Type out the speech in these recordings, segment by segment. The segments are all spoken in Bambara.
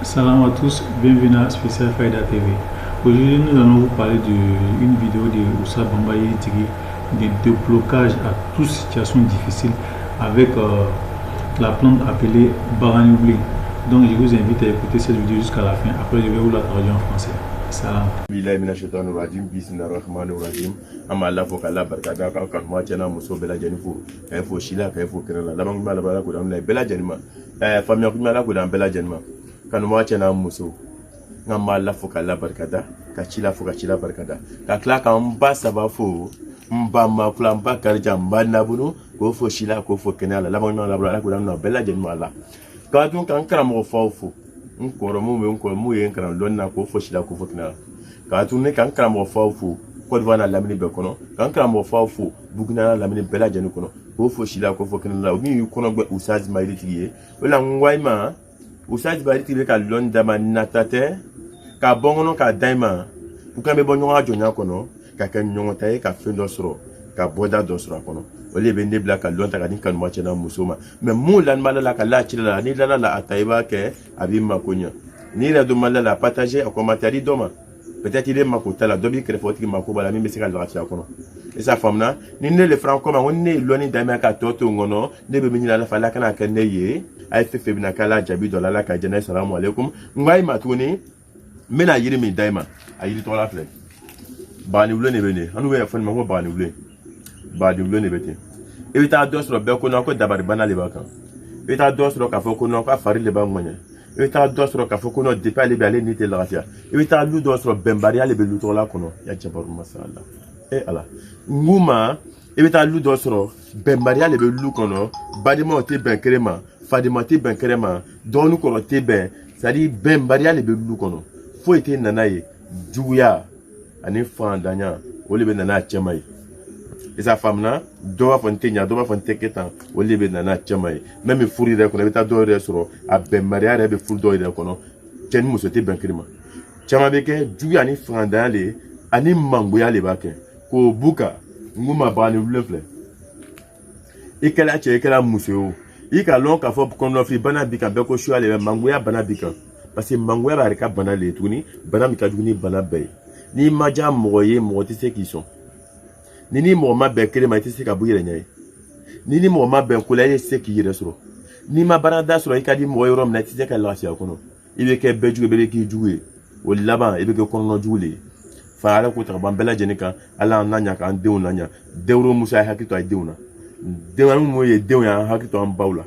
Salam à tous, bienvenue à Spécial Faïda TV. Aujourd'hui, nous allons vous parler d'une vidéo de Oussa Bambaye Tigui, de déblocage à toute situation difficile avec la plante appelée Baranioubli. Donc, je vous invite à écouter cette vidéo jusqu'à la fin. Après, je vais vous la traduire en français. Salam. Billahi mina shaitani rajim bismillahir rahmanir rahim amma Allah fo kala barka da ka kan ma tana muso bela jani fo kay fo shila kay fo kirala la bang mala bala ko dam la bela jani ma famia ko mala ko dam bela jani ma kan ma tana muso ngam Allah fo kala barka da ka chila fo ka chila barka da ka kla ka mba saba fo mba ma kula mba karja mba na bunu ko fo shila ko fo kirala la bang mala bala ko dam na bela jani ma la ka dun kan karamo fo nkoro mu ye nkara lonna ko foshila ko fokina ka tunne kan kara mo fawfu ko dwana lamini be kono kan kara mo fawfu bugna lamini bela jeni kono ko foshila ko fokina la mi kono gbe usaz mayri tiye wala ngwaima usaz mayri tiye ka londa manatate ka bongono ka daima bukambe bonyo ajo nya kono ka kan nyonta ka fendo soro ka boda do soro kono ole be nebla ka lonta ka dinka no chena musoma mais mu lan malala ka la chila ni la ataiba ke abi makonya ni la do malala partager au commentaire doma peut-être il est makota la dobi krefoti makoba la mi mesika la ratia kono et sa femme na ni ne le franco ma on ne loni dama ka toto ngono ne be minila la fala kana ka neye ay fefe bina kala jabi do la ka jana assalamu alaikum ngai matuni mena yiri mi daima ayiri to la fle bani wule ne bene anu we fon ma ko bani wule badi wule ne bete e ta dos ro be ko na ko dabari bana le bakan e ta dos ro ka fo ko na ko afari le ba ngonya e ta dos ro ka fo ko no de pa le be ale ni te la ratia e ta lu dos ro bembari ale be lu to la kono ya jabaru masala e ala nguma e ta lu dos ro bembari ale be lu kono badimo te ben krema fadimo te ben krema donu ko te ben sadi bembari ale be lu kono fo ite nanaye juya ani fandanya ole be nana chemai et sa femme là doit fontaine doit fontaine ketan au lieu de nana chamay même fourri de kono beta do resoro abbe maria rebe fur do de kono ken musote bankrima chama beke juya ni frandale ani mangoya le bake ko buka nguma bani vlefle ikela che ikela museo ika lon ka fo kono fi bana bika beko shu ale mangoya bana bika parce que mangoya ba reka bana le tuni bana bika duni bana bay ni maja moye moti se qui sont nini mo ma be kele ma tisi ka buyire nyai nini mo ma be kula ye se ki yire soro ni ma barada soro ikadi mo yoro na tisi ka la sia kono ibe ke beju be ki juwe o laba ibe ke kono juwe fa ala ko ta bambela jenika ala nanya ka ande unanya dewro musa hakito ay deuna dewanu mo ye dewya hakito am baula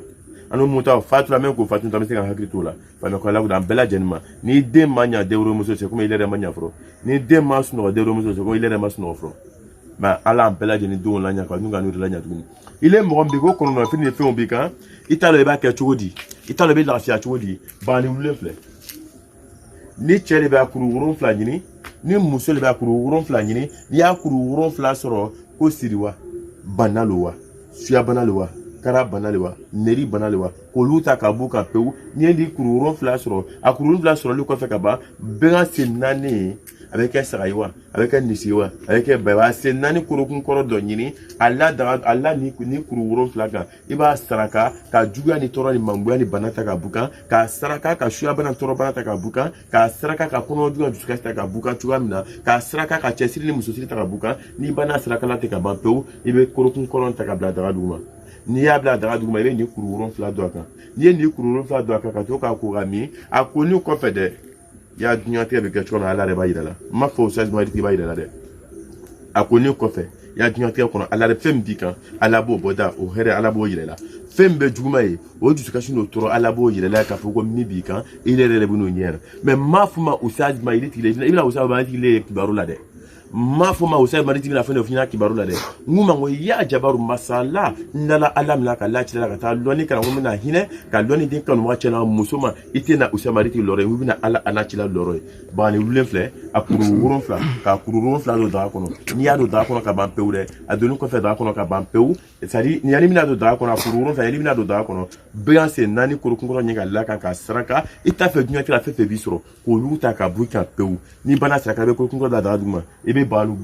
anu muta fatula men ko fatun tamse kan hakito la fa me ko la ko bambela jenima ni de manya dewro muso se ko ile re manya fro ni de masno dewro muso se ko ile re masno fro ma ala ampela jeni do la nya ka nunga no la nya duni ile mo mbi ko kono no fini fe on bi kan italo e ba ke chodi italo be la fia chodi ba ni wule fle ni chele ba kuru wuron fla nyini ni musole ba kuru wuron fla nyini ni ya kuru wuron fla soro ko siriwa banalowa suya banalowa kara banalewa neri banalewa ko luta ka buka peu ni ndi kuru wuron fla soro akuru wuron fla soro le ko fe ka ba benga senane avec un saraïwa, avec un nisiwa, avec un baba, c'est nani kurokun koro donyini, Allah ni kururo flaga, iba saraka, ka juga ni toro ni mambuya ni banata ka buka, ka saraka ka shuya bana toro banata ka buka, ka saraka ka kono juga juska ka buka chuga mina, ka saraka ka chesiri ni musosiri ka buka, ni bana saraka la te ka bampeu, ibe kurokun koro ta ka bladara duma. Ni ya bladara duma, ibe ni kururo flaga, ni kururo flaga ka toka kurami, a konu kofede. Ya dunya te be ketcho na ala re ba yidala ma fo sa ma ti ba yidala de akoni ko fe ya dunya te ko na ala re fem bika ala bo boda o here ala bo yidala fem be juma yi o ju ka shino toro ala bo yidala ka fo ko mi bika ile re bu no nyer mais ma fuma o sa ma yidi le ila o sa ba ti le kibaru la de ma fuma o sa ma ti la fe no fina kibaru la de nguma ngo ya jabaru masala ndala alam la ka la ti la ka ta loni ka ngum na hine ka loni din kan wa chela musoma itena o sa ma ti lore mu bina ala anachila lore bani wule fle akuru wuron fla ka akuru wuron fla do da kono ni ya do da kono ka ban pewre adonu ko fe da kono ka ban pew sari ni ya ni mina do da kono akuru wuron fla ni mina do da kono beyan se nani kuru kun nyinga la kan ka saraka ita fe dunya ti la fe fe bisoro ko luta ka buka pew ni bana saraka be kuru kun da da duma ebe be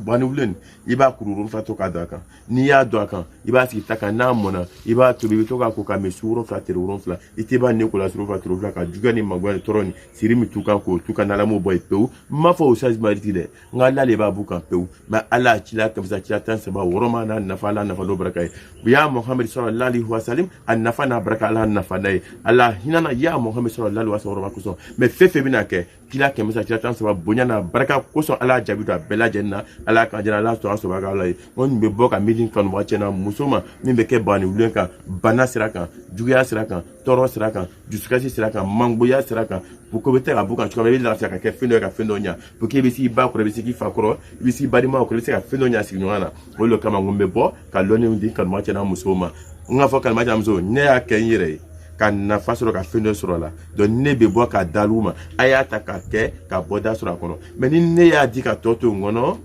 bani wulen i b'a kururu fila to ka don a kan n'i y'a don a kan i b'a sigi ta kan n'a mɔna i b'a tobi i bɛ to k'a ko ka mɛ su wolonfila tile wolonfila i tɛ b'a ne ko la su wolonfila tile wolonfila ka juguya ni mangoya ni tɔɔrɔ ni siri min t'u kan k'o t'u kan n'ala m'o bɔ yen pewu n m'a fɔ o changement ti dɛ n ka ala de b'a b'u kan pewu mɛ ala a cila kamisa cila tan saba wɔɔrɔ ma n'a nafa ala nafa n'o baraka ye ya muhammed sallallahu alaihi wasallam a nafa n'a baraka ala nafa n'a ye ala hinana ya muhammed sallallahu alaihi wasallam kosɔn mɛ fɛn fɛn bɛna kɛ kila kamisa cila tan saba bonya n'a baraka kosɔn ala jaabi don a bɛɛ lajɛlen na ala ka jɛna ala sɔrɔ sɔrɔ ka ala ye n nin bɛ bɔ ka miiri kanubaga cɛna muso ma min bɛ kɛ bani wulen kan bana sira kan juguya sira kan tɔɔrɔ sira kan dusukasi sira kan mangoya sira kan pour que bɛ tɛ ka bɔ kan cogoya min i bɛ lafiya ka kɛ fɛn dɔ ye ka fɛn dɔ ɲa pour que i bɛ s'i ba kɔrɔ i bɛ s'i fa kɔrɔ i bɛ s'i balimaw kɔrɔ i bɛ se ka fɛn dɔ ɲa sigi ɲɔgɔn na o de kama n ko n bɛ bɔ ka lɔnni di kanubaga cɛna musow ma n ka fɔ kanubaga cɛna musow ne y'a kɛ n yɛrɛ ye ka nafa sɔrɔ ka fɛn dɔ sɔrɔ a la donc ne bɛ bɔ ka dal'u ma a y'a ta k'a kɛ ka bɔda sɔrɔ a kɔnɔ mais ni ne y'a di ka tɔ to n kɔnɔ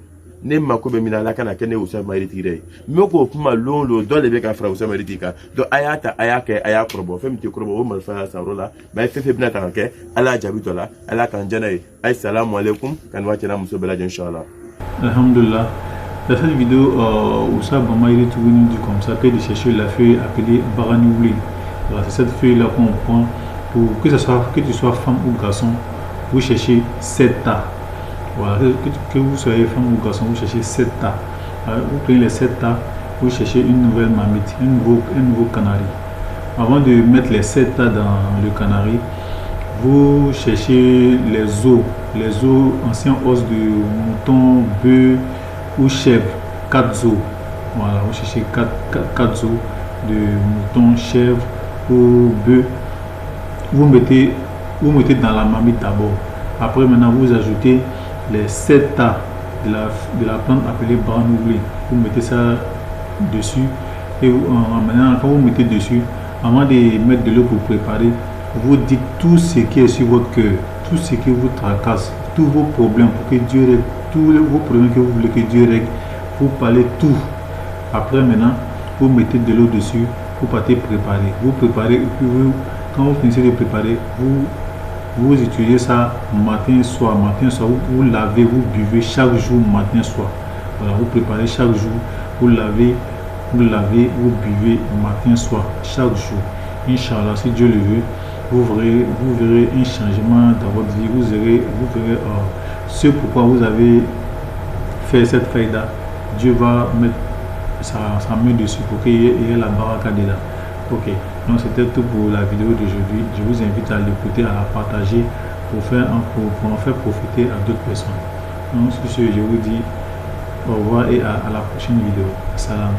ne mako bɛ min na ala kana kɛ ne Usain Mayiri tigi dɛ mais k'o kuma lon dɔ de bɛ ka fara Usain Mayiri tigi kan donc a y'a ta a y'a kɛ a y'a kɔrɔbɔ fɛn min tɛ kɔrɔbɔ o marifa y'a san yɔrɔ la mais fɛn fɛn bɛna ta ka kɛ ala jaabi dɔ la ala k'an jɛna ye ayi salamu alaikum kanubaga cɛna muso bɛɛ lajɛlen inchallah. Alhamdulillah. Dans cette vidéo, Usain Mayiri Touré nous dit comme ça que de chercher la feuille appelée Baranouli. Voilà, c'est cette feuille là qu'on prend pour que tu sois femme ou garçon, vous cherchez 7 tas. Voilà, que vous soyez femme ou garçon, vous cherchez 7 tas. Alors, vous prenez les 7 tas, vous cherchez une nouvelle marmite, un nouveau canari. Avant de mettre les 7 tas dans le canari, vous cherchez les os, anciens os de mouton, bœuf ou chèvre, 4 os. Voilà, vous cherchez 4 os de mouton, chèvre ou bœuf. Vous mettez dans la marmite d'abord. Après, maintenant, vous ajoutez les 7 tas de la plante appelée Baranouli. Vous mettez ça dessus. Et maintenant, quand vous mettez dessus, avant de mettre de l'eau pour préparer, vous dites tout ce qui est sur votre cœur, tout ce qui vous tracasse, tous vos problèmes, pour que Dieu règle, tous vos problèmes que vous voulez que Dieu règle. Vous parlez tout. Après, maintenant, vous mettez de l'eau dessus, vous partez préparer. Vous préparez, et puis quand vous finissez de préparer, vous utilisez ça matin, soir, vous lavez, vous buvez chaque jour, matin, soir. Voilà, vous préparez chaque jour, vous lavez, vous buvez matin, soir, chaque jour. Inch'Allah, si Dieu le veut, vous verrez un changement dans votre vie, vous verrez ce pourquoi vous avez fait cette faïda. Dieu va mettre sa main dessus pour qu'il y ait la baraka dedans. Ok, donc c'était tout pour la vidéo d'aujourd'hui. Je vous invite à l'écouter, à la partager pour en faire profiter à d'autres personnes. Donc sur ce, je vous dis au revoir et à la prochaine vidéo. Salam.